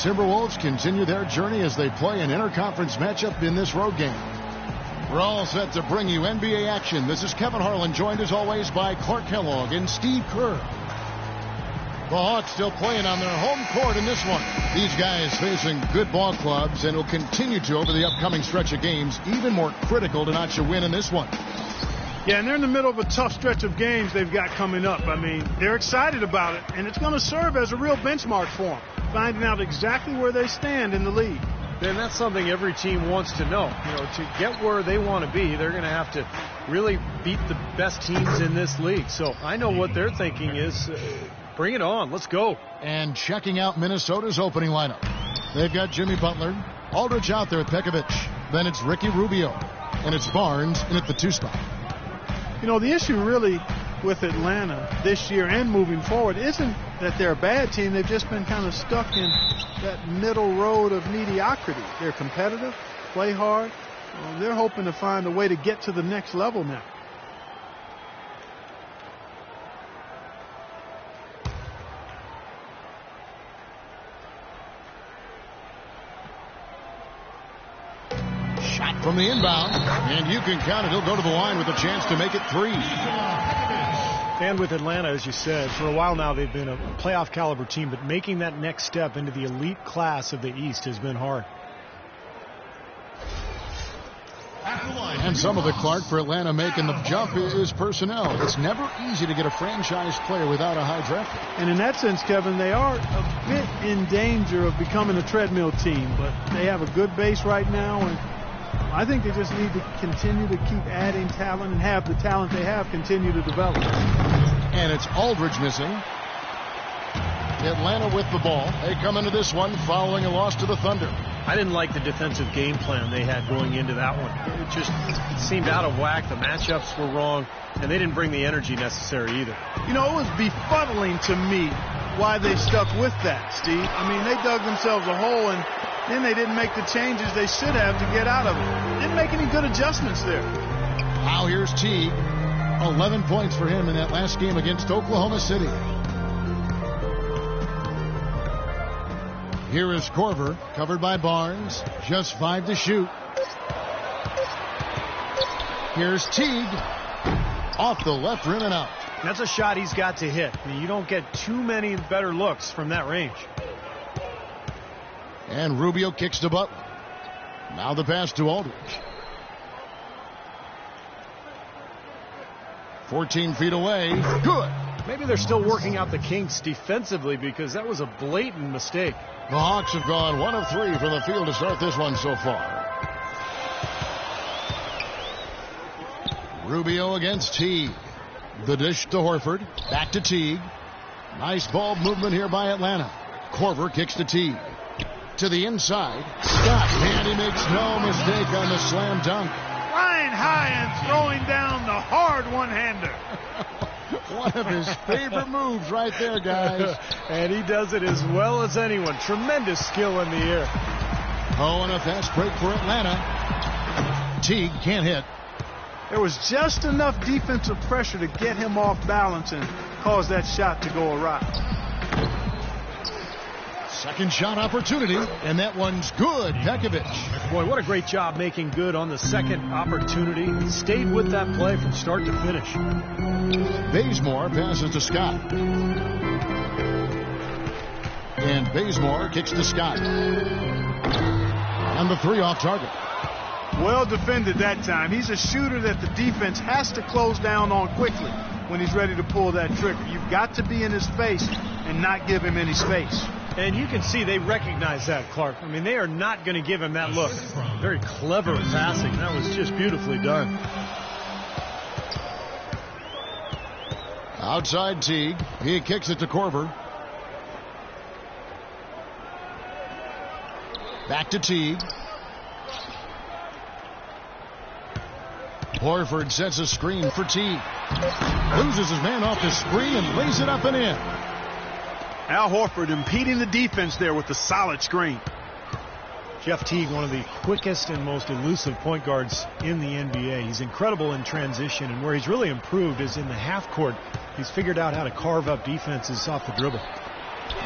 Timberwolves continue their journey as they play an interconference matchup in this road game. We're all set to bring you NBA action. This is Kevin Harlan, joined as always by Clark Kellogg and Steve Kerr. The Hawks still playing on their home court in this one. These guys facing good ball clubs and will continue to over the upcoming stretch of games. Even more critical to notch a win in this one. Yeah, and they're in the middle of a tough stretch of games they've got coming up. I mean, they're excited about it, and it's going to serve as a real benchmark for them, finding out exactly where they stand in the league. And that's something every team wants to know. You know, to get where they want to be, they're going to have to really beat the best teams in this league. So I know what they're thinking is, bring it on, let's go. And checking out Minnesota's opening lineup. They've got Jimmy Butler, Aldridge out there with Pekovic. Then it's Ricky Rubio, and it's Barnes in at the 2 spot. You know, the issue really with Atlanta this year and moving forward isn't that they're a bad team. They've just been kind of stuck in that middle road of mediocrity. They're competitive, play hard. They're hoping to find a way to get to the next level now. Shot from the inbound, and you can count it. He'll go to the line with a chance to make it 3. And with Atlanta, as you said, for a while now they've been a playoff caliber team, but making that next step into the elite class of the East has been hard. And some of the, Clark, for Atlanta making the jump is personnel. It's never easy to get a franchise player without a high draft pick. And in that sense, Kevin, they are a bit in danger of becoming a treadmill team, but they have a good base right now, and I think they just need to continue to keep adding talent and have the talent they have continue to develop. And it's Aldridge missing. Atlanta with the ball. They come into this one following a loss to the Thunder. I didn't like the defensive game plan they had going into that one. It seemed out of whack. The matchups were wrong, and they didn't bring the energy necessary either. You know, it was befuddling to me why they stuck with that, Steve. I mean, they dug themselves a hole, and then they didn't make the changes they should have to get out of it. Didn't make any good adjustments there. Now here's Teague. 11 points for him in that last game against Oklahoma City. Here is Korver, covered by Barnes. Just 5 to shoot. Here's Teague. Off the left rim and out. That's a shot he's got to hit. I mean, you don't get too many better looks from that range. And Rubio kicks to Butler. Now the pass to Aldridge. 14 feet away. Good. Maybe they're still working out the kinks defensively because that was a blatant mistake. The Hawks have gone 1 of 3 from the field to start this one so far. Rubio against Teague. The dish to Horford. Back to Teague. Nice ball movement here by Atlanta. Korver kicks to Teague. To the inside. Scott. And he makes no mistake on the slam dunk. Flying high and throwing down the hard one-hander. One of his favorite moves right there, guys. And he does it as well as anyone. Tremendous skill in the air. Oh, and a fast break for Atlanta. Teague can't hit. There was just enough defensive pressure to get him off balance and cause that shot to go awry. Second shot opportunity, and that one's good. Pekovic. Boy, what a great job making good on the second opportunity. He stayed with that play from start to finish. Bazemore passes to Scott. And Bazemore kicks to Scott. And the 3 off target. Well defended that time. He's a shooter that the defense has to close down on quickly when he's ready to pull that trigger. You've got to be in his face and not give him any space. And you can see they recognize that, Clark. I mean, they are not going to give him that look. Very clever passing. That was just beautifully done. Outside Teague. He kicks it to Korver. Back to Teague. Horford sets a screen for Teague. Loses his man off the screen and lays it up and in. Al Horford impeding the defense there with the solid screen. Jeff Teague, one of the quickest and most elusive point guards in the NBA. He's incredible in transition, and where he's really improved is in the half court. He's figured out how to carve up defenses off the dribble.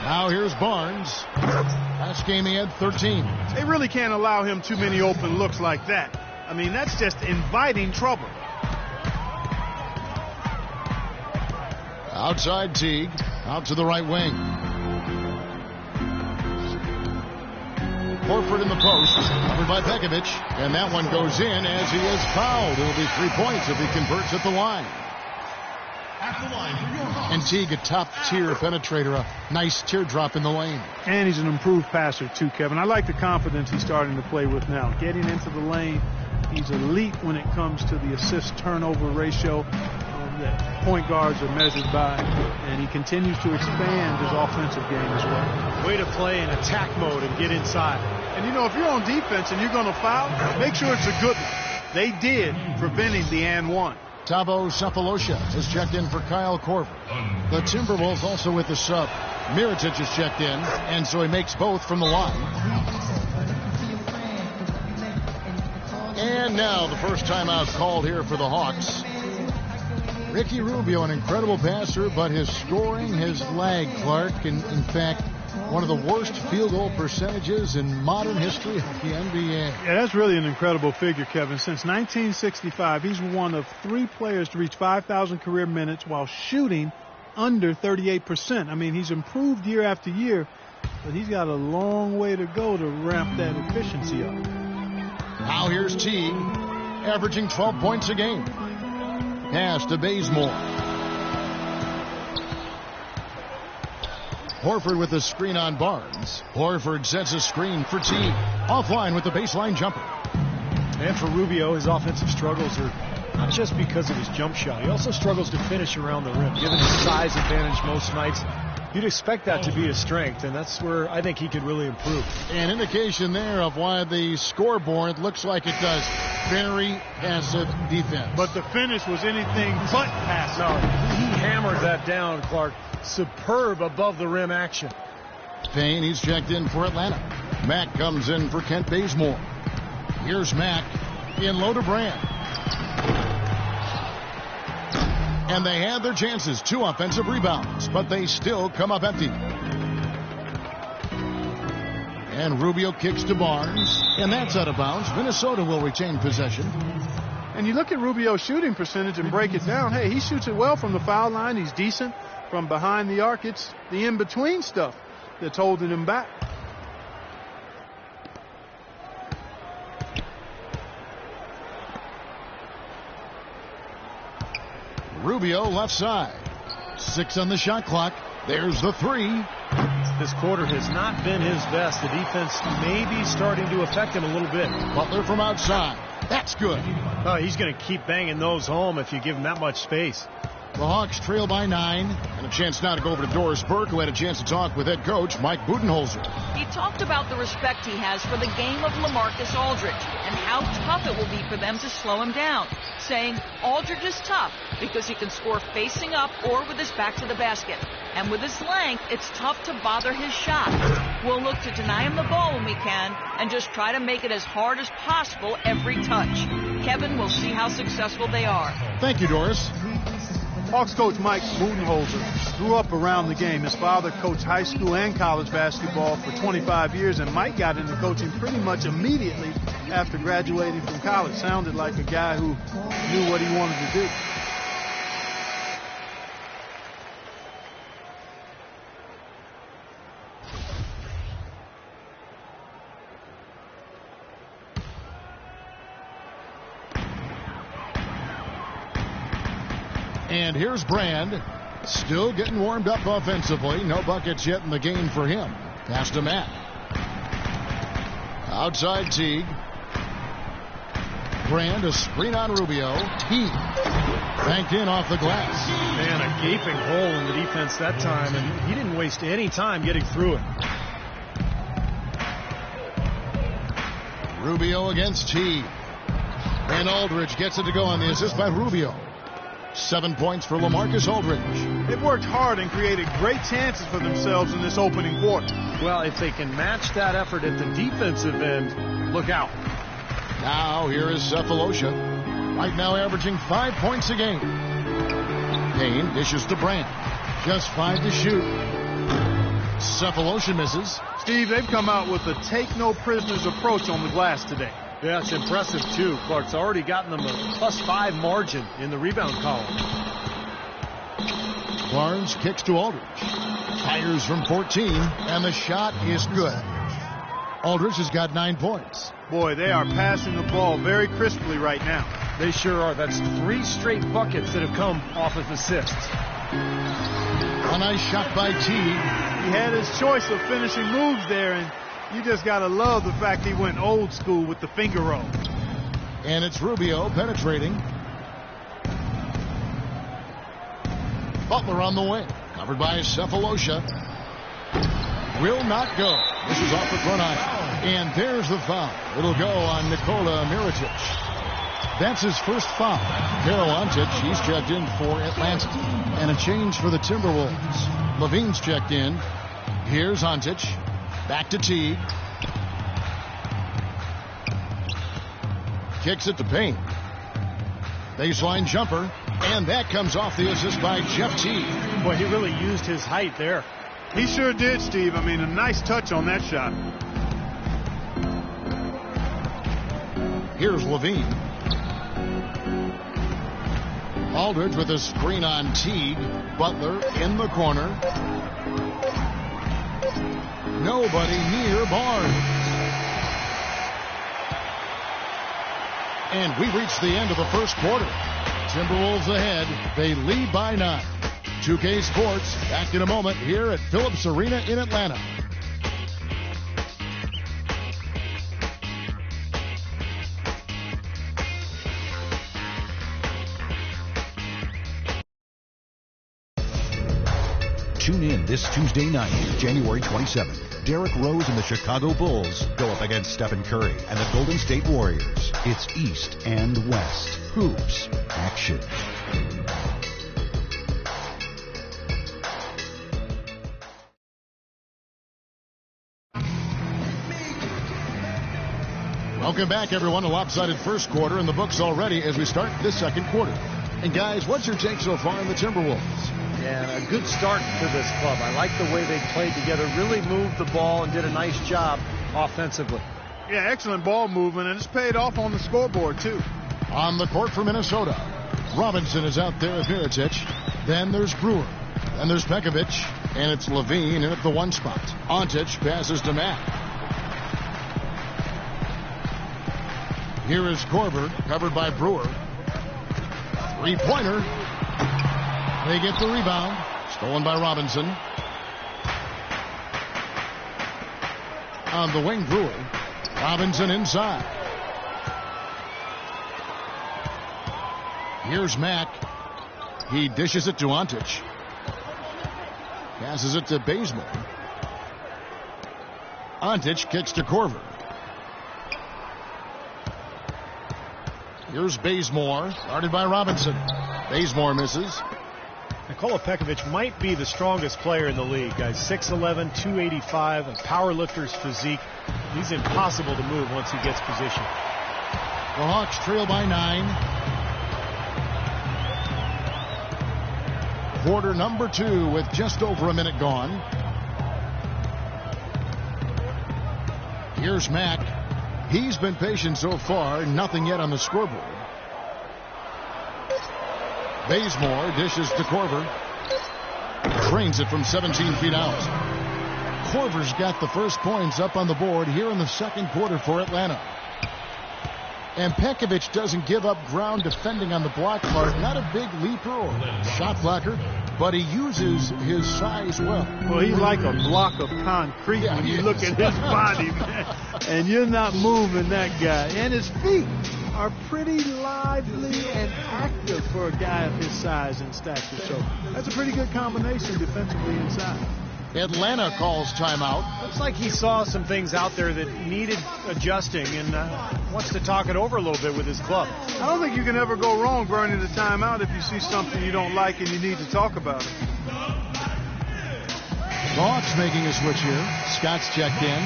Now here's Barnes. Last game he had 13. They really can't allow him too many open looks like that. I mean, that's just inviting trouble. Outside Teague. Out to the right wing. Horford in the post. Covered by Pekovic. And that one goes in as he is fouled. It'll be 3 points if he converts at the line. And Teague, a top-tier penetrator, a nice teardrop in the lane. And he's an improved passer, too, Kevin. I like the confidence he's starting to play with now. Getting into the lane, he's elite when it comes to the assist-turnover ratio that point guards are measured by. And he continues to expand his offensive game as well. Way to play in attack mode and get inside. And, you know, if you're on defense and you're going to foul, make sure it's a good one. They did, preventing the and one. Tavo Cephalosha has checked in for Kyle Korver. The Timberwolves also with the sub. Mirotic has checked in, and so he makes both from the line. And now the first timeout called here for the Hawks. Ricky Rubio, an incredible passer, but his scoring has lagged, Clark. In fact, one of the worst field goal percentages in modern history of the NBA. Yeah, that's really an incredible figure, Kevin. Since 1965, he's one of 3 players to reach 5,000 career minutes while shooting under 38%. I mean, he's improved year after year, but he's got a long way to go to ramp that efficiency up. Now here's Teague, averaging 12 points a game. Pass to Bazemore. Horford with the screen on Barnes. Horford sets a screen for Teague. Offline with the baseline jumper. And for Rubio, his offensive struggles are not just because of his jump shot. He also struggles to finish around the rim. Given his size advantage most nights, you'd expect that to be his strength, and that's where I think he could really improve. An indication there of why the scoreboard looks like it does. Very passive defense. But the finish was anything but passive. No, he hammered that down, Clark. Superb above the rim action. Payne, he's checked in for Atlanta. Mack comes in for Kent Bazemore. Here's Mack in low to Brand. And they had their chances. 2 offensive rebounds, but they still come up empty. And Rubio kicks to Barnes, and that's out of bounds. Minnesota will retain possession. And you look at Rubio's shooting percentage and break it down. Hey, he shoots it well from the foul line. He's decent from behind the arc. It's the in-between stuff that's holding him back. Rubio left side. 6 on the shot clock. There's the 3. This quarter has not been his best. The defense may be starting to affect him a little bit. Butler from outside. That's good. Oh, he's going to keep banging those home if you give him that much space. The Hawks trail by 9. And a chance now to go over to Doris Burke, who had a chance to talk with head coach Mike Budenholzer. He talked about the respect he has for the game of LaMarcus Aldridge and how tough it will be for them to slow him down, saying Aldridge is tough because he can score facing up or with his back to the basket. And with his length, it's tough to bother his shot. We'll look to deny him the ball when we can and just try to make it as hard as possible every touch. Kevin, we'll see how successful they are. Thank you, Doris. Hawks coach Mike Budenholzer grew up around the game. His father coached high school and college basketball for 25 years, and Mike got into coaching pretty much immediately after graduating from college. Sounded like a guy who knew what he wanted to do. And here's Brand, still getting warmed up offensively. No buckets yet in the game for him. Pass to Matt. Outside Teague. Brand, a screen on Rubio. Teague banked in off the glass. Man, a gaping hole in the defense that time, and he didn't waste any time getting through it. Rubio against Teague. And Aldridge gets it to go on the assist by Rubio. 7 points for LaMarcus Aldridge. They've worked hard and created great chances for themselves in this opening quarter. Well, if they can match that effort at the defensive end, look out. Now here is Cephalosha. Right now averaging 5 points a game. Payne dishes to Brand. Just 5 to shoot. Cephalosha misses. Steve, they've come out with a take-no-prisoners approach on the glass today. Yeah, it's impressive, too. Clark's already gotten them a +5 margin in the rebound column. Barnes kicks to Aldridge. Fires from 14, and the shot is good. Aldridge has got 9 points. Boy, they are passing the ball very crisply right now. They sure are. That's 3 straight buckets that have come off of assists. A nice shot by Teague. He had his choice of finishing moves there, and you just got to love the fact he went old school with the finger roll. And it's Rubio penetrating. Butler on the wing. Covered by Cephalosha. Will not go. This is off the front iron. And there's the foul. It'll go on Nikola Mirotic. That's his first foul. Carol Ontic, he's checked in for Atlanta. And a change for the Timberwolves. Levine's checked in. Here's Ontic. Back to Teague. Kicks it to Payne. Baseline jumper. And that comes off the assist by Jeff Teague. Boy, he really used his height there. He sure did, Steve. I mean, a nice touch on that shot. Here's Levine. Aldridge with a screen on Teague. Butler in the corner. Nobody near Barnes. And we reach the end of the first quarter. Timberwolves ahead. They lead by 9. 2K Sports back in a moment here at Phillips Arena in Atlanta. Tune in this Tuesday night, January 27th. Derrick Rose and the Chicago Bulls go up against Stephen Curry and the Golden State Warriors. It's East and West. Hoops. Action. Welcome back, everyone. A lopsided first quarter in the books already as we start this second quarter. And, guys, what's your take so far on the Timberwolves? Yeah, a good start to this club. I like the way they played together, really moved the ball and did a nice job offensively. Yeah, excellent ball movement, and it's paid off on the scoreboard, too. On the court for Minnesota, Robinson is out there with Mirotic. Then there's Brewer. Then there's Pekovic. And it's Levine in at the 1 spot. Ontic passes to Matt. Here is Korver, covered by Brewer. 3-pointer. They get the rebound. Stolen by Robinson. On the wing, Brewer. Robinson inside. Here's Mack. He dishes it to Ontic. Passes it to Bazemore. Ontic kicks to Korver. Here's Bazemore, guarded by Robinson. Bazemore misses. Nikola Pekovic might be the strongest player in the league, guys. 6'11", 285, a power lifter's physique. He's impossible to move once he gets position. The Hawks trail by 9. Quarter number 2 with just over a minute gone. Here's Mack. He's been patient so far. Nothing yet on the scoreboard. Bazemore dishes to Korver. Drains it from 17 feet out. Korver's got the first points up on the board here in the second quarter for Atlanta. And Pekovic doesn't give up ground defending on the block part. Not a big leaper or shot blocker, but he uses his size well. Well, he's like a block of concrete when you look at his body, man. And you're not moving that guy. And his feet are pretty lively and active for a guy of his size and stature. So that's a pretty good combination defensively inside. Atlanta calls timeout. Looks like he saw some things out there that needed adjusting and wants to talk it over a little bit with his club. I don't think you can ever go wrong burning the timeout if you see something you don't like and you need to talk about it. The Hawks making a switch here. Scott's checked in.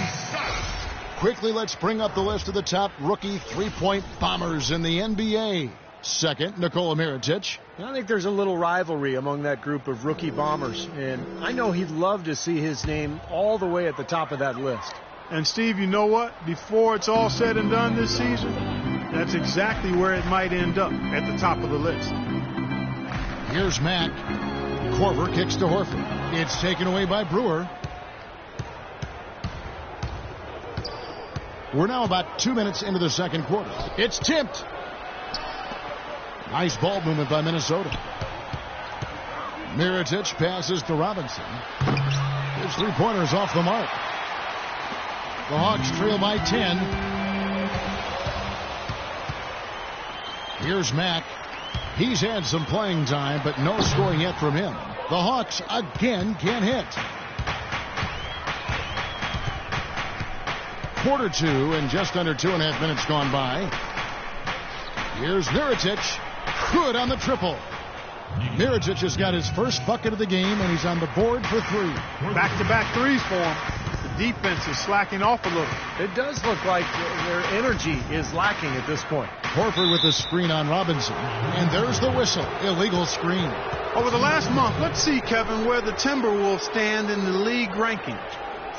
Quickly, let's bring up the list of the top rookie three-point bombers in the NBA. second, Nikola Mirotic. I think there's a little rivalry among that group of rookie bombers, and I know he'd love to see his name all the way at the top of that list. And Steve, you know what? Before it's all said and done this season, that's exactly where it might end up, at the top of the list. Here's Mack. Korver kicks to Horford. It's taken away by Brewer. We're now about 2 minutes into the second quarter. It's tipped. Nice ball movement by Minnesota. Mirotic passes to Robinson. His three-pointers off the mark. The Hawks trail by 10. Here's Mack. He's had some playing time, but no scoring yet from him. The Hawks again can't hit. Quarter two and just under 2.5 minutes gone by. Here's Mirotic. Good on the triple. Mirotic has got his first bucket of the game, and he's on the board for three. Back-to-back threes for him. The defense is slacking off a little. It does look like their energy is lacking at this point. Horford with the screen on Robinson. And there's the whistle. Illegal screen. Over the last month, let's see, Kevin, where the Timberwolves stand in the league rankings.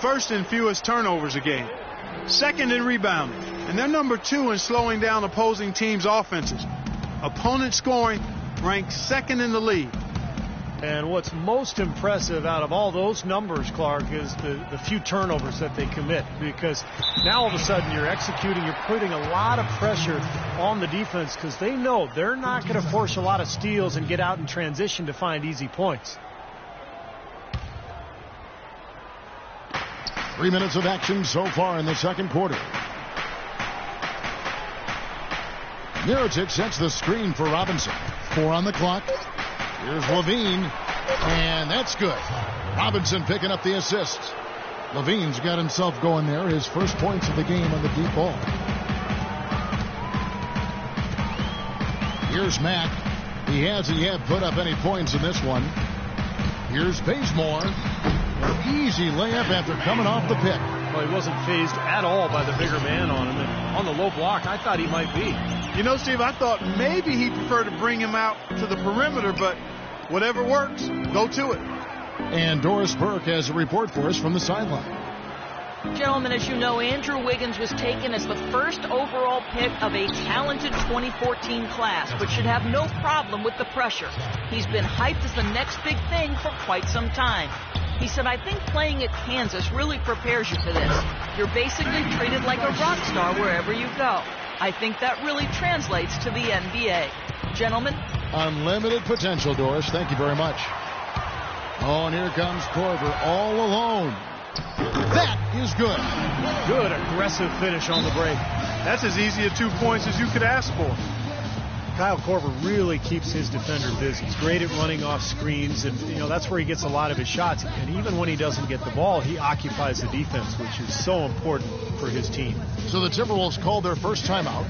First in fewest turnovers a game. Second in rebounding. And they're number 2 in slowing down opposing teams' offenses. Opponent scoring ranks second in the league. And what's most impressive out of all those numbers, Clark, is the few turnovers that they commit. Because now all of a sudden you're executing, you're putting a lot of pressure on the defense because they know they're not going to force a lot of steals and get out in transition to find easy points. 3 minutes of action so far in the second quarter. Mirotic sets the screen for Robinson. 4 on the clock. Here's Levine, and that's good. Robinson picking up the assist. Levine's got himself going there. His first points of the game on the deep ball. Here's Mack. He hasn't yet put up any points in this one. Here's Bazemore. An easy layup after coming off the pick. Well, he wasn't phased at all by the bigger man on him. And on the low block, I thought he might be. You know, Steve, I thought maybe he'd prefer to bring him out to the perimeter, but whatever works, go to it. And Doris Burke has a report for us from the sideline. Gentlemen, as you know, Andrew Wiggins was taken as the first overall pick of a talented 2014 class, which should have no problem with the pressure. He's been hyped as the next big thing for quite some time. He said, I think playing at Kansas really prepares you for this. You're basically treated like a rock star wherever you go. I think that really translates to the NBA. Gentlemen. Unlimited potential, Doris. Thank you very much. Oh, and here comes Korver all alone. That is good. Good aggressive finish on the break. That's as easy a 2 points as you could ask for. Kyle Korver really keeps his defender busy. He's great at running off screens, and that's where he gets a lot of his shots. And even when he doesn't get the ball, he occupies the defense, which is so important for his team. So the Timberwolves called their first timeout,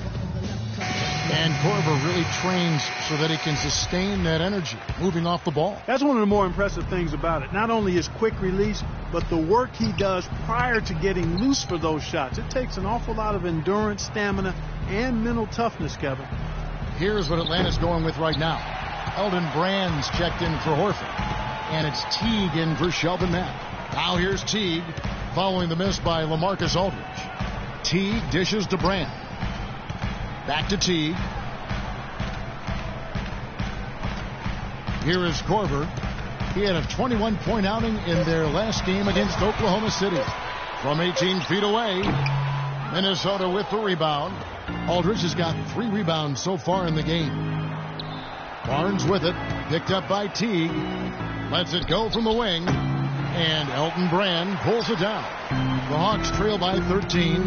and Korver really trains so that he can sustain that energy moving off the ball. That's one of the more impressive things about it. Not only his quick release, but the work he does prior to getting loose for those shots. It takes an awful lot of endurance, stamina, and mental toughness, Kevin. Here's what Atlanta's going with right now. Elton Brand's checked in for Horford. And it's Teague in for Shelvin Mack. Now here's Teague following the miss by LaMarcus Aldridge. Teague dishes to Brand. Back to Teague. Here is Korver. He had a 21-point outing in their last game against Oklahoma City. From 18 feet away, Minnesota with the rebound. Aldridge has got 3 rebounds so far in the game. Barnes with it, picked up by Teague. Lets it go from the wing, and Elton Brand pulls it down. The Hawks trail by 13.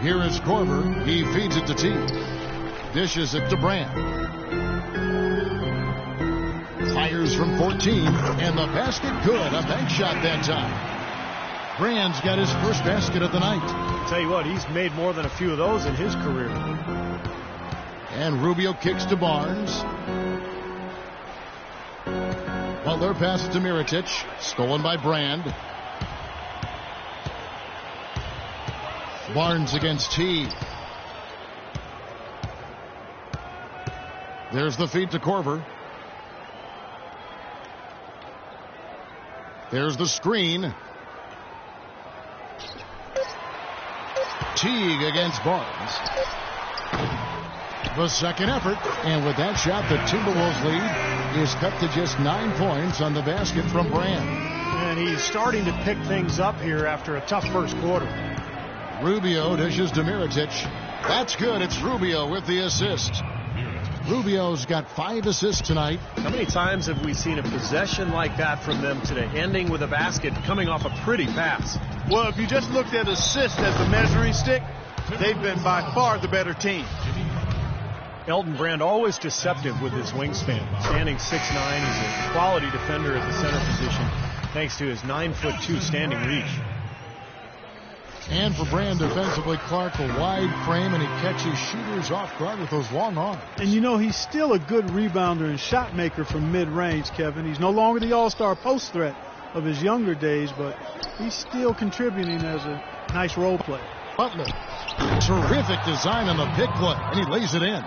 Here is Korver. He feeds it to Teague. Dishes it to Brand. Fires from 14, and the basket good. A bank shot that time. Brand's got his first basket of the night. I'll tell you what, he's made more than a few of those in his career. And Rubio kicks to Barnes. Butler passes to Mirotic. Stolen by Brand. Barnes against Teague. There's the feed to Korver. There's the screen. Teague against Barnes. The second effort, and with that shot, the Timberwolves lead is cut to just 9 points on the basket from Brand. And he's starting to pick things up here after a tough first quarter. Rubio dishes to Mirotic. That's good. It's Rubio with the assist. Rubio's got 5 assists tonight. How many times have we seen a possession like that from them today, ending with a basket coming off a pretty pass? Well, if you just looked at assists as the measuring stick, they've been by far the better team. Elton Brand always deceptive with his wingspan. Standing 6'9", he's a quality defender at the center position thanks to his 9'2" standing reach. And for Brand defensively, Clark, a wide frame, and he catches shooters off guard with those long arms. And you know, he's still a good rebounder and shot maker from mid-range, Kevin. He's no longer the all-star post threat of his younger days, but he's still contributing as a nice role player. Butler, terrific design on the pick play, and he lays it in.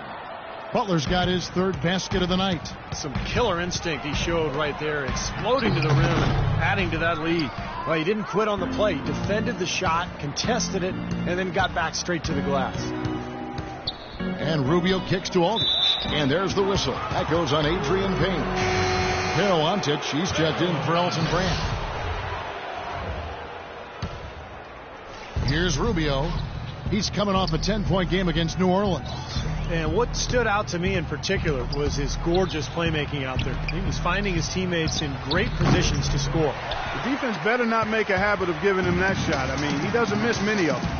Butler's got his 3rd basket of the night. Some killer instinct he showed right there, exploding to the rim and adding to that lead. Well, he didn't quit on the play. He defended the shot, contested it, and then got back straight to the glass. And Rubio kicks to Aldridge. And there's the whistle. That goes on Adrian Payne. Carol Antich, he's checked in for Elton Brand. Here's Rubio. He's coming off a 10-point game against New Orleans. And what stood out to me in particular was his gorgeous playmaking out there. He was finding his teammates in great positions to score. The defense better not make a habit of giving him that shot. I mean, he doesn't miss many of them.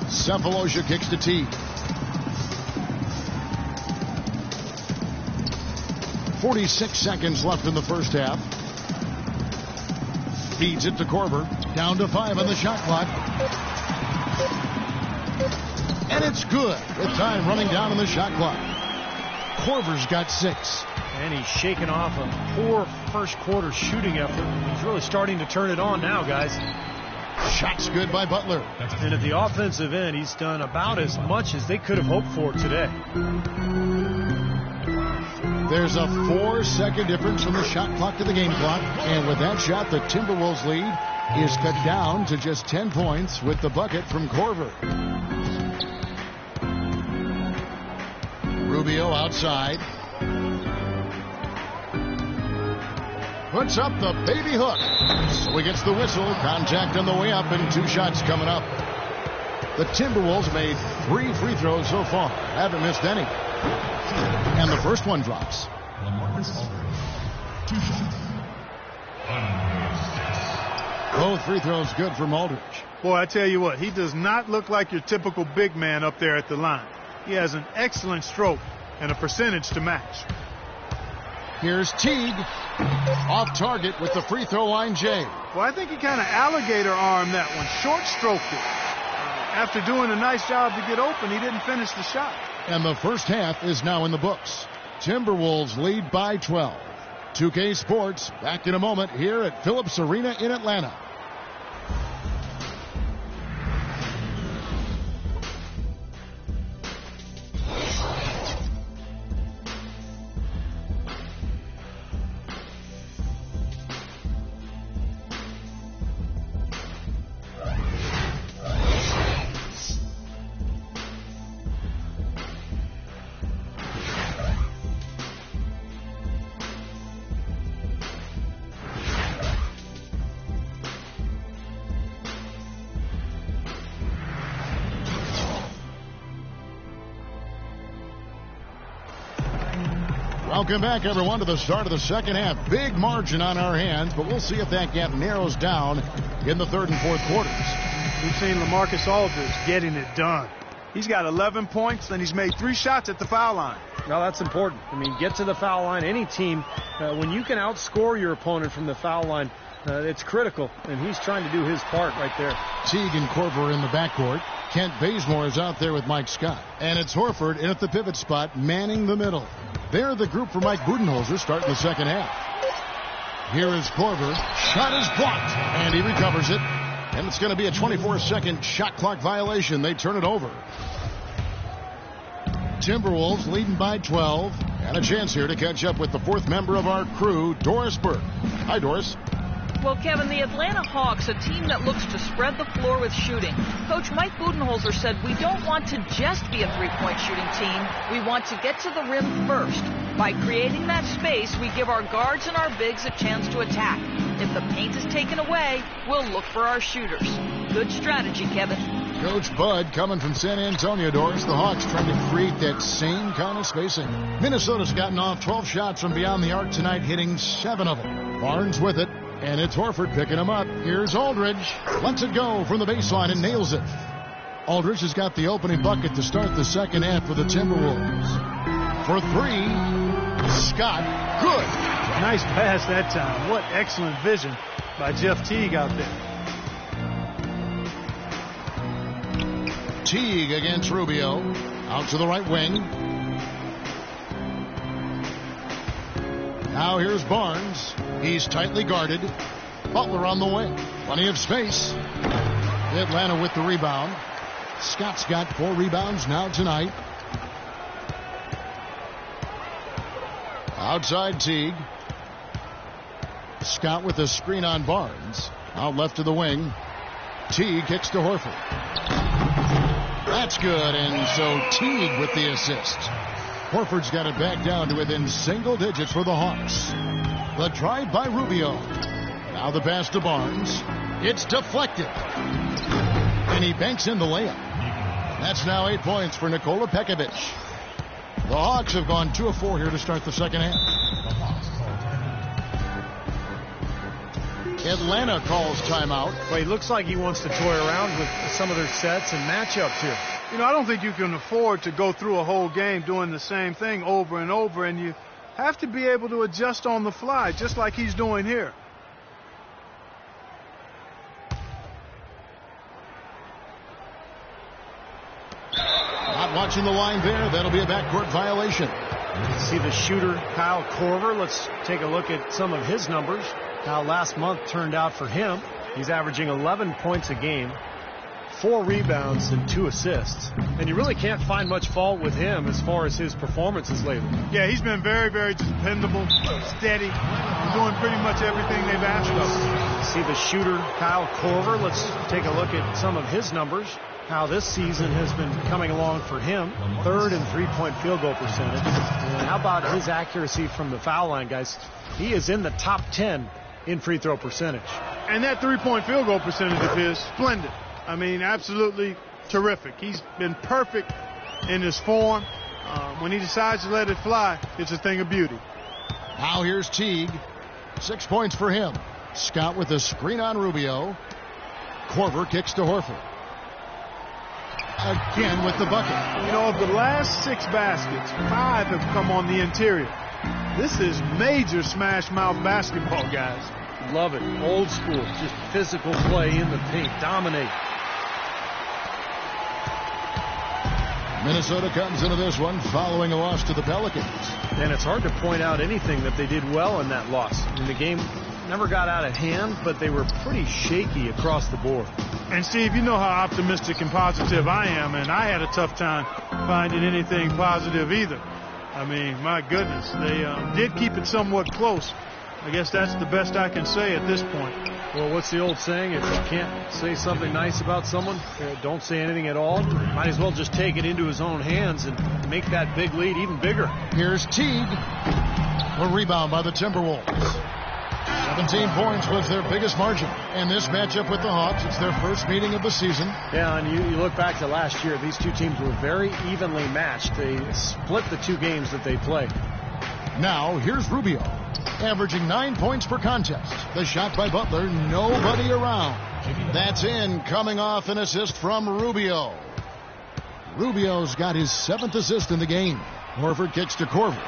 Cephalosha kicks to Teague. 46 seconds left in the first half. Feeds it to Korver. Down to 5 on the shot clock. And it's good with time running down on the shot clock. Korver's got 6. And he's shaken off a poor first quarter shooting effort. He's really starting to turn it on now, guys. Shot's good by Butler. And at the offensive end, he's done about as much as they could have hoped for today. There's a 4-second difference from the shot clock to the game clock. And with that shot, the Timberwolves lead is cut down to just 10 points with the bucket from Korver. Rubio outside. Puts up the baby hook. So he gets the whistle. Contact on the way up and 2 shots coming up. The Timberwolves made 3 free throws so far. Haven't missed any. And the first one drops. 2 shots. Both free throws good from Aldridge. Boy, I tell you what, he does not look like your typical big man up there at the line. He has an excellent stroke and a percentage to match. Here's Teague. Off target with the free throw line, Jay. Well, I think he kind of alligator armed that one, short stroked it. After doing a nice job to get open, he didn't finish the shot. And the first half is now in the books. Timberwolves lead by 12. 2K Sports back in a moment here at Phillips Arena in Atlanta. Welcome back, everyone, to the start of the second half. Big margin on our hands, but we'll see if that gap narrows down in the third and fourth quarters. We've seen LaMarcus Aldridge getting it done. He's got 11 points, and he's made 3 shots at the foul line. Now, that's important. I mean, get to the foul line. Any team, when you can outscore your opponent from the foul line, it's critical, and he's trying to do his part right there. Teague and Korver in the backcourt. Kent Bazemore is out there with Mike Scott. And it's Horford in at the pivot spot, manning the middle. They're the group for Mike Budenholzer starting the second half. Here is Korver. Shot is blocked, and he recovers it. And it's going to be a 24-second shot clock violation. They turn it over. Timberwolves leading by 12. And a chance here to catch up with the fourth member of our crew, Doris Burke. Hi, Doris. Well, Kevin, the Atlanta Hawks, a team that looks to spread the floor with shooting. Coach Mike Budenholzer said, we don't want to just be a three-point shooting team. We want to get to the rim first. By creating that space, we give our guards and our bigs a chance to attack. If the paint is taken away, we'll look for our shooters. Good strategy, Kevin. Coach Bud coming from San Antonio, Doris. The Hawks trying to create that same kind of spacing. Minnesota's gotten off 12 shots from beyond the arc tonight, hitting 7 of them. Barnes with it. And it's Horford picking him up. Here's Aldridge. Lets it go from the baseline and nails it. Aldridge has got the opening bucket to start the second half for the Timberwolves. For 3, Scott. Good. Nice pass that time. What excellent vision by Jeff Teague out there. Teague against Rubio. Out to the right wing. Now here's Barnes. He's tightly guarded. Butler on the wing. Plenty of space. Atlanta with the rebound. Scott's got 4 rebounds now tonight. Outside Teague. Scott with a screen on Barnes. Out left to the wing. Teague kicks to Horford. That's good, and so Teague with the assist. Horford's got it back down to within single digits for the Hawks. The drive by Rubio. Now the pass to Barnes. It's deflected. And he banks in the layup. That's now 8 points for Nikola Pekovic. The Hawks have gone 2 of 4 here to start the second half. Atlanta calls timeout. Well, he looks like he wants to toy around with some of their sets and matchups here. You know, I don't think you can afford to go through a whole game doing the same thing over and over, and you have to be able to adjust on the fly, just like he's doing here. Not watching the line there. That'll be a backcourt violation. See the shooter, Kyle Korver. Let's take a look at some of his numbers. How last month turned out for him. He's averaging 11 points a game, 4 rebounds and 2 assists. And you really can't find much fault with him as far as his performances lately. Yeah, he's been very, very dependable, steady, doing pretty much everything they've asked of him. See the shooter, Kyle Korver. Let's take a look at some of his numbers. How this season has been coming along for him. 3rd in three-point field goal percentage. And how about his accuracy from the foul line, guys? He is in the top 10 in free throw percentage. And that three-point field goal percentage of his, splendid. I mean, absolutely terrific. He's been perfect in his form. When he decides to let it fly, it's a thing of beauty. Now here's Teague. 6 points for him. Scott with a screen on Rubio. Korver kicks to Horford. Again with the bucket. You know, of the last 6 baskets, 5 have come on the interior. This is major smash mouth basketball, guys. Love it. Old school. Just physical play in the paint. Dominate. Minnesota comes into this one following a loss to the Pelicans. And it's hard to point out anything that they did well in that loss. I mean, the game never got out of hand, but they were pretty shaky across the board. And Steve, you know how optimistic and positive I am, and I had a tough time finding anything positive either. I mean, my goodness, they did keep it somewhat close. I guess that's the best I can say at this point. Well, what's the old saying? If you can't say something nice about someone, don't say anything at all. Might as well just take it into his own hands and make that big lead even bigger. Here's Teague. A rebound by the Timberwolves. 17 points was their biggest margin. And this matchup with the Hawks, it's their first meeting of the season. Yeah, and you look back to last year, these two teams were very evenly matched. They split the 2 games that they played. Now, here's Rubio, averaging 9 points per contest. The shot by Butler, nobody around. That's in, coming off an assist from Rubio. Rubio's got his 7th assist in the game. Horford kicks to Korver.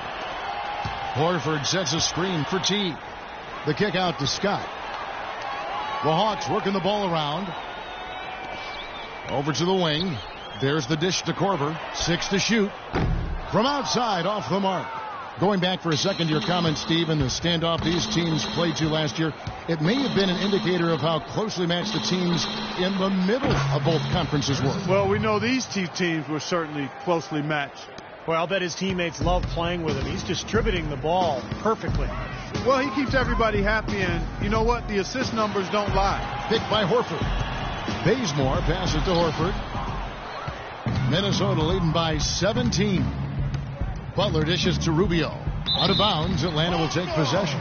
Horford sets a screen for Teague. The kick out to Scott. The Hawks working the ball around. Over to the wing. There's the dish to Korver. 6 to shoot. From outside, off the mark. Going back for a second to your comment, Steve, in the standoff these teams played to last year, it may have been an indicator of how closely matched the teams in the middle of both conferences were. Well, we know these 2 teams were certainly closely matched. Well, I'll bet his teammates love playing with him. He's distributing the ball perfectly. Well, he keeps everybody happy, and you know what? The assist numbers don't lie. Picked by Horford. Bazemore passes to Horford. Minnesota leading by 17. Butler dishes to Rubio. Out of bounds, Atlanta will take possession.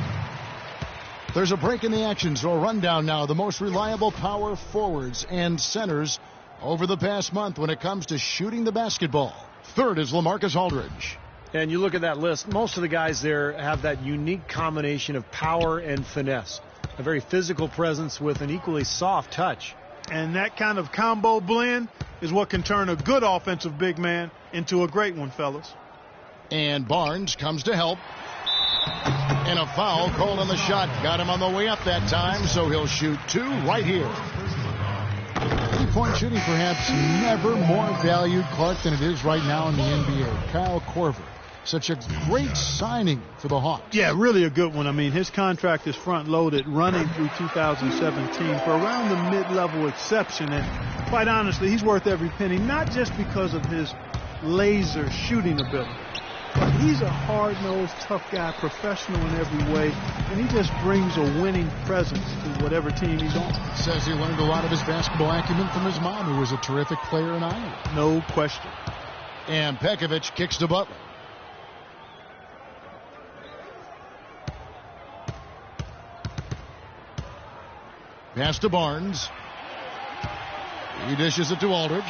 There's a break in the action, so a rundown now. The most reliable power forwards and centers over the past month when it comes to shooting the basketball. Third is LaMarcus Aldridge. And you look at that list, most of the guys there have that unique combination of power and finesse. A very physical presence with an equally soft touch. And that kind of combo blend is what can turn a good offensive big man into a great one, fellas. And Barnes comes to help. And a foul called on the shot. Got him on the way up that time, so he'll shoot 2 right here. Three-point shooting perhaps never more valued, Clark, than it is right now in the NBA. Kyle Korver, such a great signing for the Hawks. Yeah, really a good one. I mean, his contract is front-loaded running through 2017 for around the mid-level exception. And quite honestly, he's worth every penny, not just because of his laser shooting ability. But he's a hard-nosed, tough guy, professional in every way, and he just brings a winning presence to whatever team he's on. Says he learned a lot of his basketball acumen from his mom, who was a terrific player in Iowa. No question. And Pekovic kicks to Butler. Pass to Barnes. He dishes it to Aldridge.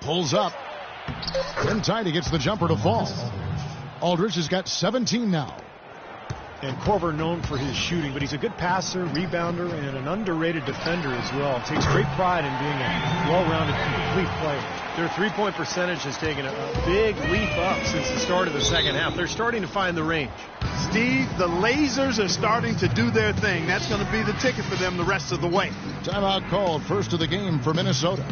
Pulls up. In tight, he gets the jumper to fall. Aldridge has got 17 now. And Korver known for his shooting, but he's a good passer, rebounder, and an underrated defender as well. Takes great pride in being a well-rounded, complete player. Their three-point percentage has taken a big leap up since the start of the second half. They're starting to find the range. Steve, the lasers are starting to do their thing. That's going to be the ticket for them the rest of the way. Timeout called, first of the game for Minnesota.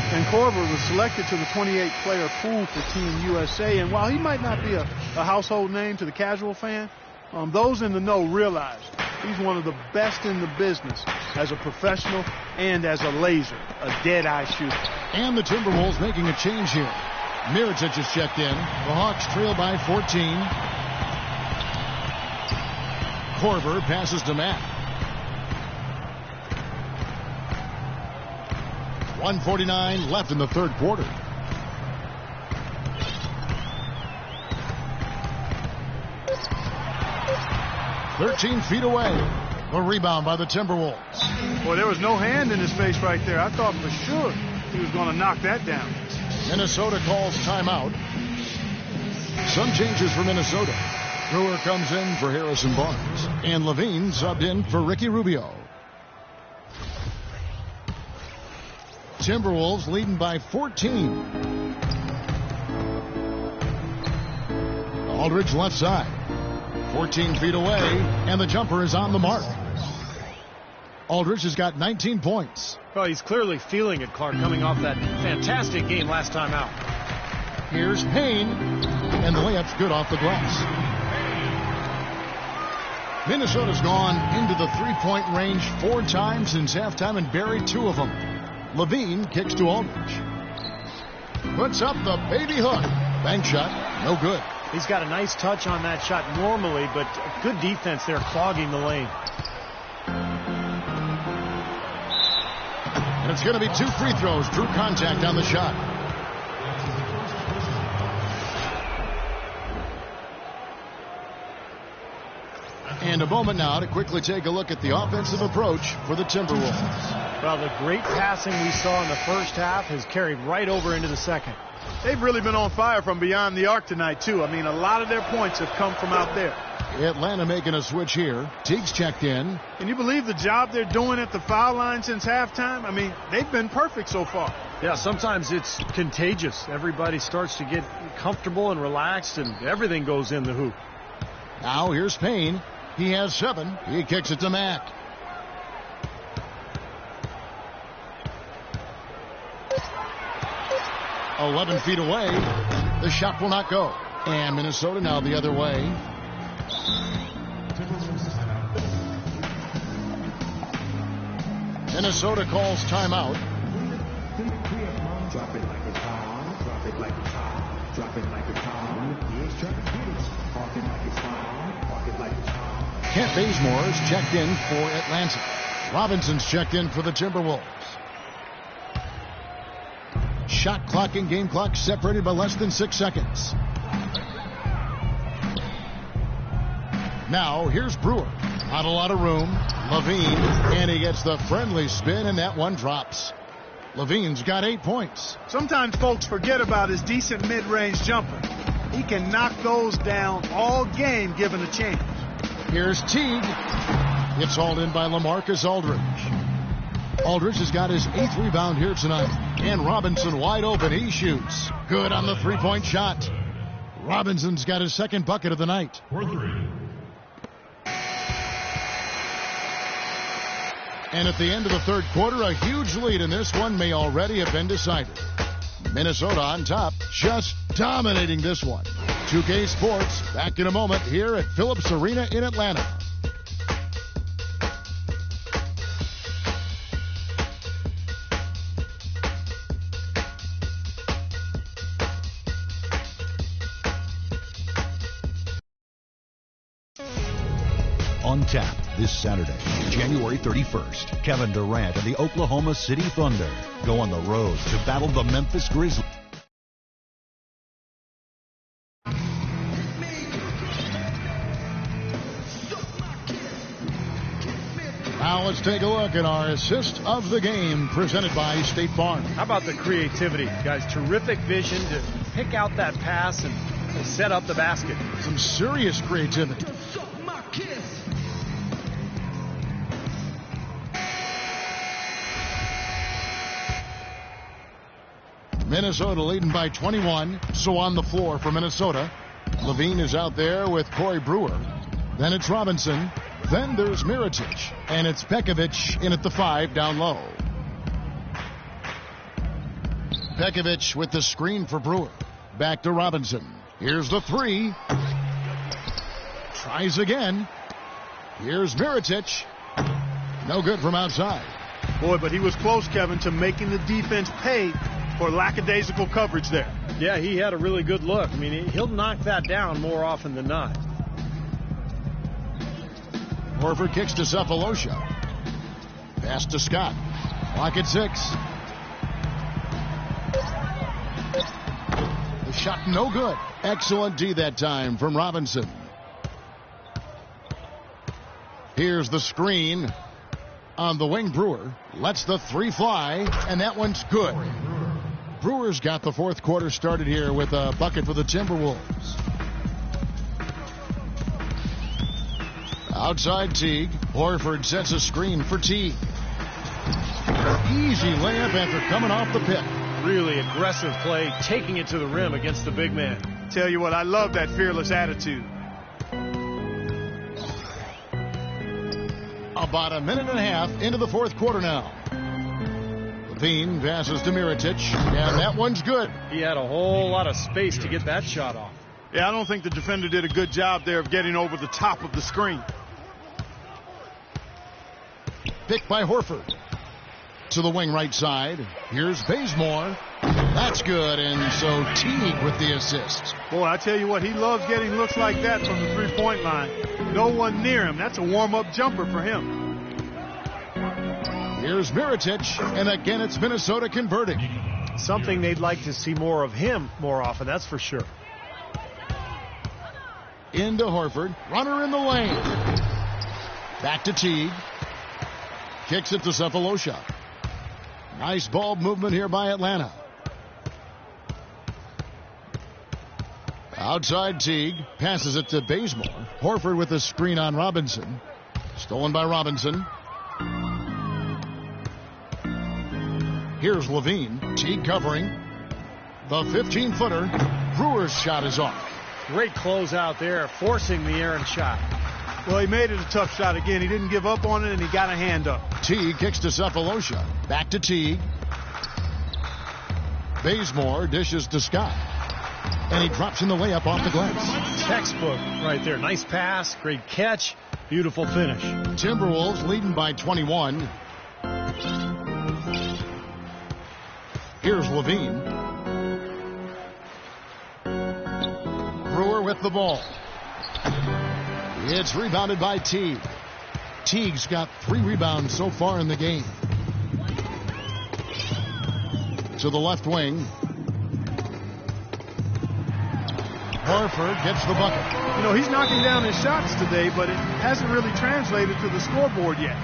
And Korver was selected to the 28-player pool for Team USA. And while he might not be a household name to the casual fan, those in the know realize he's one of the best in the business as a professional and as a laser, a dead-eye shooter. And the Timberwolves making a change here. Mirotic is checked in. The Hawks trail by 14. Korver passes to Matt. 1:49 left in the third quarter. "13 feet away." A rebound by the Timberwolves. Boy, there was no hand in his face right there. I thought for sure he was going to knock that down. Minnesota calls timeout. Some changes for Minnesota. Brewer comes in for Harrison Barnes. And Levine subbed in for Ricky Rubio. Timberwolves leading by 14. Aldridge left side. 14 feet away, and the jumper is on the mark. Aldridge has got 19 points. Well, he's clearly feeling it, Clark, coming off that fantastic game last time out. Here's Payne, and the layup's good off the glass. Minnesota's gone into the three-point range 4 times since halftime and buried 2 of them. Levine kicks to Aldridge. Puts up the baby hook. Bank shot, no good. He's got a nice touch on that shot normally, but good defense there clogging the lane. And it's going to be 2 free throws. Drew contact on the shot. And a moment now to quickly take a look at the offensive approach for the Timberwolves. Well, the great passing we saw in the first half has carried right over into the second. They've really been on fire from beyond the arc tonight, too. I mean, a lot of their points have come from out there. Atlanta making a switch here. Teague's checked in. Can you believe the job they're doing at the foul line since halftime? I mean, they've been perfect so far. Yeah, sometimes it's contagious. Everybody starts to get comfortable and relaxed, and everything goes in the hoop. Now here's Payne. He has 7. He kicks it to Matt. "11 feet away. The shot will not go. And Minnesota now the other way. Minnesota calls timeout. Drop it like it's hot. Drop it like it's hot. Drop it like it's hot. He ain't trying to get it. Park it like it's hot. Park it like it's hot. Kent Bazemore is checked in for Atlanta. Robinson's checked in for the Timberwolves. Shot clock and game clock separated by less than 6 seconds. Now, here's Brewer. Not a lot of room. Levine, and he gets the friendly spin, and that one drops. Levine's got 8 points. Sometimes folks forget about his decent mid-range jumper. He can knock those down all game given a chance. Here's Teague. It's hauled in by LaMarcus Aldridge. Aldridge has got his 8th rebound here tonight. And Robinson wide open. He shoots. Good on the three-point shot. Robinson's got his 2nd bucket of the night. And at the end of the 3rd quarter, a huge lead in this one may already have been decided. Minnesota on top, just dominating this one. 2K Sports, back in a moment here at Phillips Arena in Atlanta. On tap this Saturday, January 31st, Kevin Durant and the Oklahoma City Thunder go on the road to battle the Memphis Grizzlies. Now let's take a look at our assist of the game presented by State Farm. How about the creativity, guys? Terrific vision to pick out that pass and set up the basket. Some serious creativity. Minnesota leading by 21. So on the floor for Minnesota. Levine is out there with Corey Brewer. Then it's Robinson. Then there's Mirotic. And it's Pekovic in at the 5 down low. Pekovic with the screen for Brewer. Back to Robinson. Here's the 3. Tries again. Here's Mirotic. No good from outside. Boy, but he was close, Kevin, to making the defense pay for lackadaisical coverage there. Yeah, he had a really good look. I mean, he'll knock that down more often than not. Horford kicks to Cephalosha. Pass to Scott. Clock at 6. The shot no good. Excellent D that time from Robinson. Here's the screen on the wing. Brewer lets the 3 fly, and that one's good. Brewer's got the 4th quarter started here with a bucket for the Timberwolves. Outside Teague. Horford sets a screen for Teague. Easy layup after coming off the pick. Really aggressive play, taking it to the rim against the big man. Tell you what, I love that fearless attitude. About a minute and a half into the 4th quarter now. Levine passes to Mirotic, and that one's good. He had a whole lot of space to get that shot off. Yeah, I don't think the defender did a good job there of getting over the top of the screen. Picked by Horford. To the wing right side. Here's Bazemore. That's good, and so Teague with the assist. Boy, I tell you what, he loves getting looks like that from the three-point line. No one near him. That's a warm-up jumper for him. Here's Mirotic, and again it's Minnesota converting. Something they'd like to see more of him more often, that's for sure. Into Horford. Runner in the lane. Back to Teague. Kicks it to Cephalosha. Nice ball movement here by Atlanta. Outside Teague. Passes it to Bazemore. Horford with the screen on Robinson. Stolen by Robinson. Here's Levine. Teague covering. The 15-footer. Brewer's shot is off. Great close out there, forcing the errant shot. Well, he made it a tough shot again. He didn't give up on it, and he got a hand up. Teague kicks to Cephalosha. Back to Teague. Bazemore dishes to Scott. And he drops in the layup off the glass. Textbook right there. Nice pass, great catch, beautiful finish. Timberwolves leading by 21. Here's Levine. Brewer with the ball. It's rebounded by Teague. Teague's got 3 rebounds so far in the game. To the left wing. Horford gets the bucket. You know, he's knocking down his shots today, but it hasn't really translated to the scoreboard yet.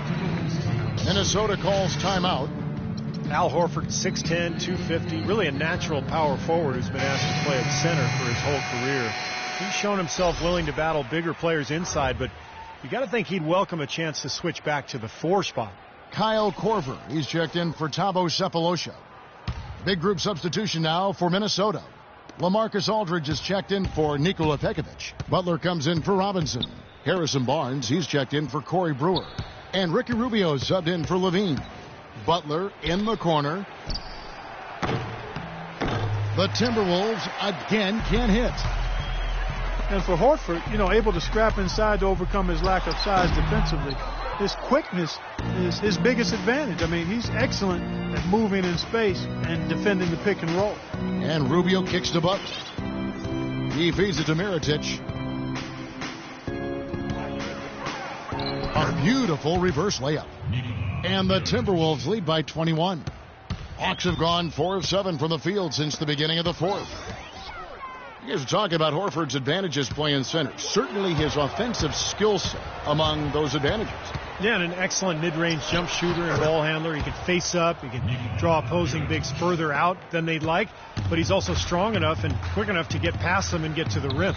Minnesota calls timeout. Al Horford, 6'10", 250, really a natural power forward who's been asked to play at center for his whole career. He's shown himself willing to battle bigger players inside, but you got to think he'd welcome a chance to switch back to the 4 spot. Kyle Korver, he's checked in for Thabo Sefolosha. Big group substitution now for Minnesota. LaMarcus Aldridge is checked in for Nikola Pekovic. Butler comes in for Robinson. Harrison Barnes, he's checked in for Corey Brewer. And Ricky Rubio subbed in for Levine. Butler in the corner. The Timberwolves again can't hit. And for Horford, you know, able to scrap inside to overcome his lack of size defensively. His quickness is his biggest advantage. I mean, he's excellent at moving in space and defending the pick and roll. And Rubio kicks to Butler. He feeds it to Mirotic. A beautiful reverse layup. And the Timberwolves lead by 21. Hawks have gone 4 of 7 from the field since the beginning of the 4th. You guys are talking about Horford's advantages playing center. Certainly his offensive skill set among those advantages. Yeah, and an excellent mid-range jump shooter and ball handler. He can face up. He can draw opposing bigs further out than they'd like. But he's also strong enough and quick enough to get past them and get to the rim.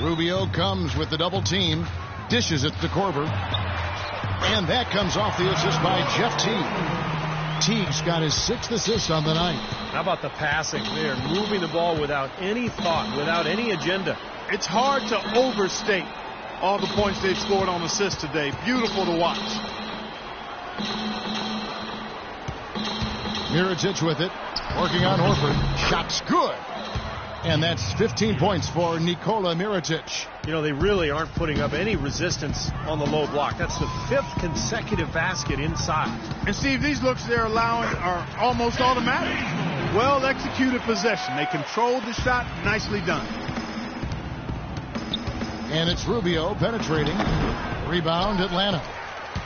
Rubio comes with the double team. Dishes it to Korver. And that comes off the assist by Jeff Teague. Teague's got his 6th assist on the night. How about the passing there? Moving the ball without any thought, without any agenda. It's hard to overstate all the points they've scored on assists today. Beautiful to watch. Mirotic with it. Working on Horford. Shot's good. And that's 15 points for Nikola Mirotic. You know, they really aren't putting up any resistance on the low block. That's the 5th consecutive basket inside. And Steve, these looks they're allowing are almost automatic. Well executed possession. They controlled the shot. Nicely done. And it's Rubio penetrating. Rebound Atlanta.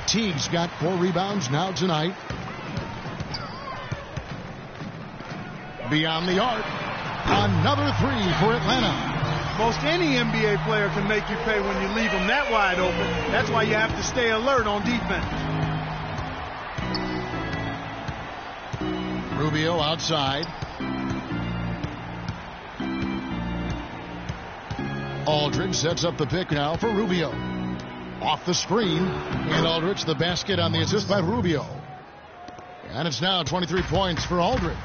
Teague's got 4 rebounds now tonight. Beyond the arc. Another 3 for Atlanta. Most any NBA player can make you pay when you leave them that wide open. That's why you have to stay alert on defense. Rubio outside. Aldridge sets up the pick now for Rubio. Off the screen. And Aldridge the basket on the assist by Rubio. And it's now 23 points for Aldridge.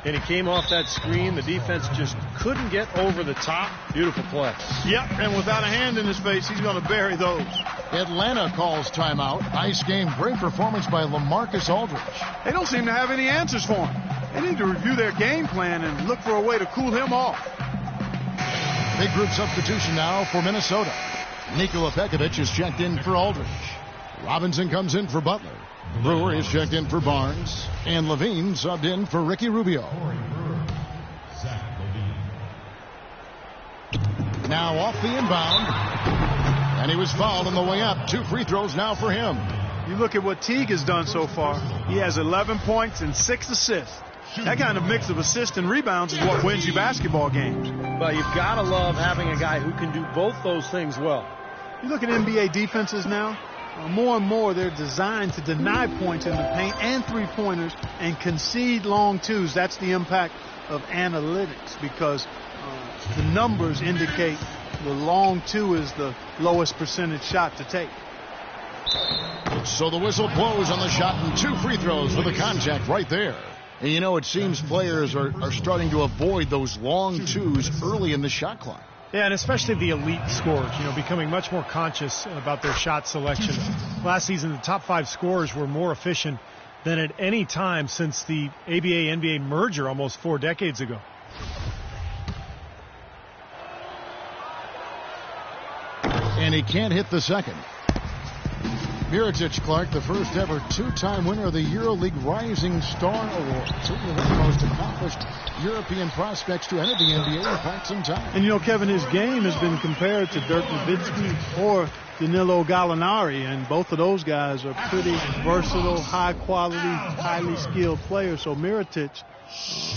And he came off that screen. The defense just couldn't get over the top. Beautiful play. Yep, and without a hand in his face, he's going to bury those. Atlanta calls timeout. Nice game. Great performance by LaMarcus Aldridge. They don't seem to have any answers for him. They need to review their game plan and look for a way to cool him off. Big group substitution now for Minnesota. Nikola Pekovic is checked in for Aldridge. Robinson comes in for Butler. Brewer is checked in for Barnes. And Levine subbed in for Ricky Rubio. Now off the inbound. And he was fouled on the way up. 2 free throws now for him. You look at what Teague has done so far. He has 11 points and 6 assists. That kind of mix of assists and rebounds is what wins you basketball games. But you've got to love having a guy who can do both those things well. You look at NBA defenses now. More and more, they're designed to deny points in the paint and three-pointers and concede long twos. That's the impact of analytics because the numbers indicate the long two is the lowest percentage shot to take. So the whistle blows on the shot and 2 free throws for the contact right there. And you know, it seems players are starting to avoid those long twos early in the shot clock. Yeah, and especially the elite scorers, you know, becoming much more conscious about their shot selection. Last season, the top 5 scorers were more efficient than at any time since the ABA-NBA merger almost 4 decades ago. And he can't hit the second. Mirotic, Clark, the first ever two-time winner of the EuroLeague Rising Star Award. Certainly one of the most accomplished European prospects to enter the NBA in quite some time. And you know, Kevin, his game has been compared to Dirk Nowitzki or Danilo Gallinari, and both of those guys are pretty versatile, high-quality, highly skilled players. So Mirotic,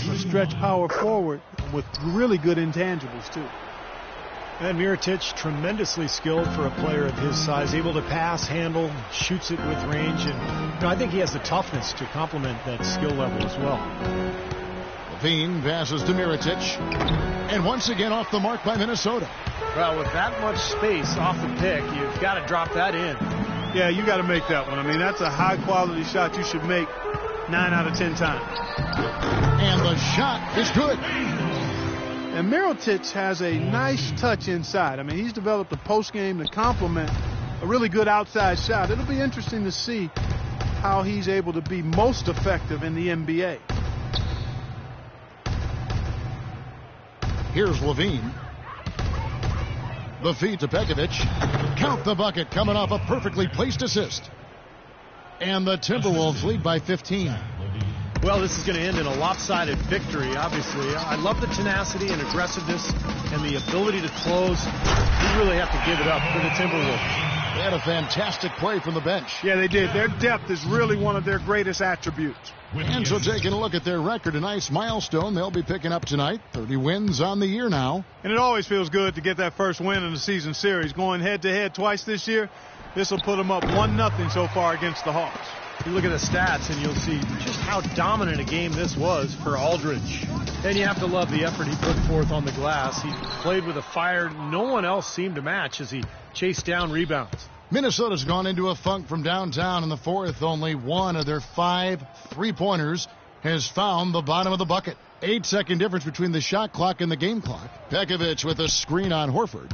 a stretch power forward with really good intangibles, too. And Mirotic, tremendously skilled for a player of his size, able to pass, handle, shoots it with range, and I think he has the toughness to complement that skill level as well. Levine passes to Mirotic, and once again off the mark by Minnesota. Well, with that much space off the pick, you've got to drop that in. Yeah, you got to make that one. I mean, that's a high-quality shot you should make 9 out of 10 times. And the shot is good. And Mirotic has a nice touch inside. I mean, he's developed a post game to complement a really good outside shot. It'll be interesting to see how he's able to be most effective in the NBA. Here's Levine. The feed to Pekovic. Count the bucket, coming off a perfectly placed assist. And the Timberwolves lead by 15. Well, this is going to end in a lopsided victory, obviously. I love the tenacity and aggressiveness and the ability to close. You really have to give it up for the Timberwolves. They had a fantastic play from the bench. Yeah, they did. Their depth is really one of their greatest attributes. And so taking a look at their record, a nice milestone they'll be picking up tonight. 30 wins on the year now. And it always feels good to get that first win in the season series. Going head-to-head twice this year, this will put them up 1-0 so far against the Hawks. You look at the stats and you'll see just how dominant a game this was for Aldridge. And you have to love the effort he put forth on the glass. He played with a fire no one else seemed to match as he chased down rebounds. Minnesota's gone into a funk from downtown in the fourth. Only one of their 5 3-pointers has found the bottom of the bucket. 8-second difference between the shot clock and the game clock. Pekovic with a screen on Horford.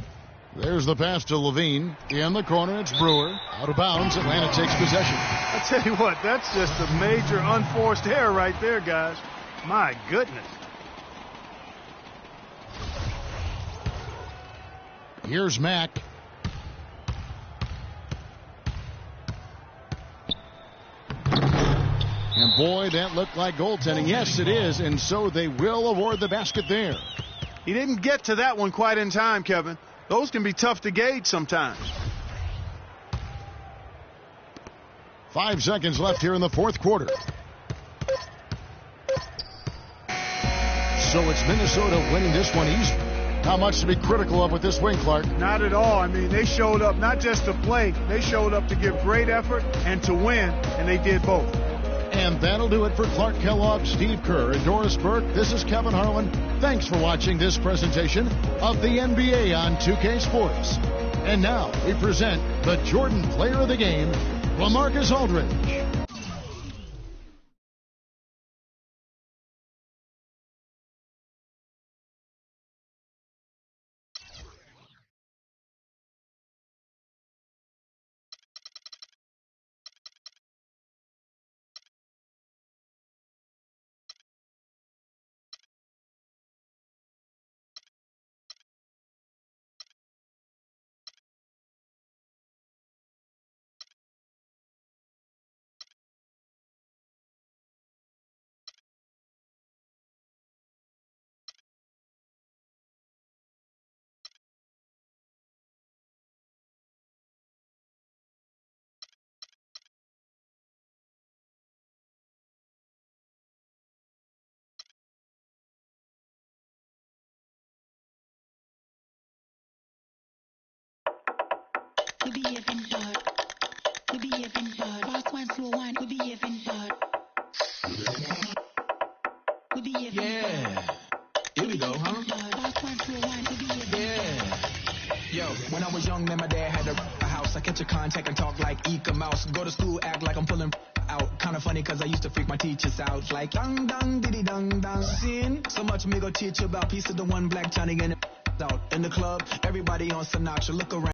There's the pass to Levine. In the corner, it's Brewer. Out of bounds, Atlanta takes possession. I tell you what, that's just a major unforced error right there, guys. My goodness. Here's Mack. And boy, that looked like goaltending. Yes, it is, and so they will award the basket there. He didn't get to that one quite in time, Kevin. Those can be tough to gauge sometimes. 5 seconds left here in the fourth quarter. So it's Minnesota winning this one easy. Not much to be critical of with this win, Clark. Not at all. I mean, they showed up not just to play. They showed up to give great effort and to win, and they did both. And that'll do it for Clark Kellogg, Steve Kerr, and Doris Burke. This is Kevin Harlan. Thanks for watching this presentation of the NBA on 2K Sports. And now we present the Jordan Player of the Game, LaMarcus Aldridge. We behaving bad. We behaving bad. Fast one, slow one. We behaving bad. We behaving bad. Here we go, huh? Fast one, slow one. We behaving bad. Yo, when I was young, man, my dad had a house. I catch a contact and talk like Eka Mouse. Go to school, act like I'm pulling out. Kind of funny, cause I used to freak my teachers out. Like, dang, dang, diddy, dang, dang. Sin. So much me go teach you about piece of the one black Johnny and out. In the club, everybody on Sinatra. Look around.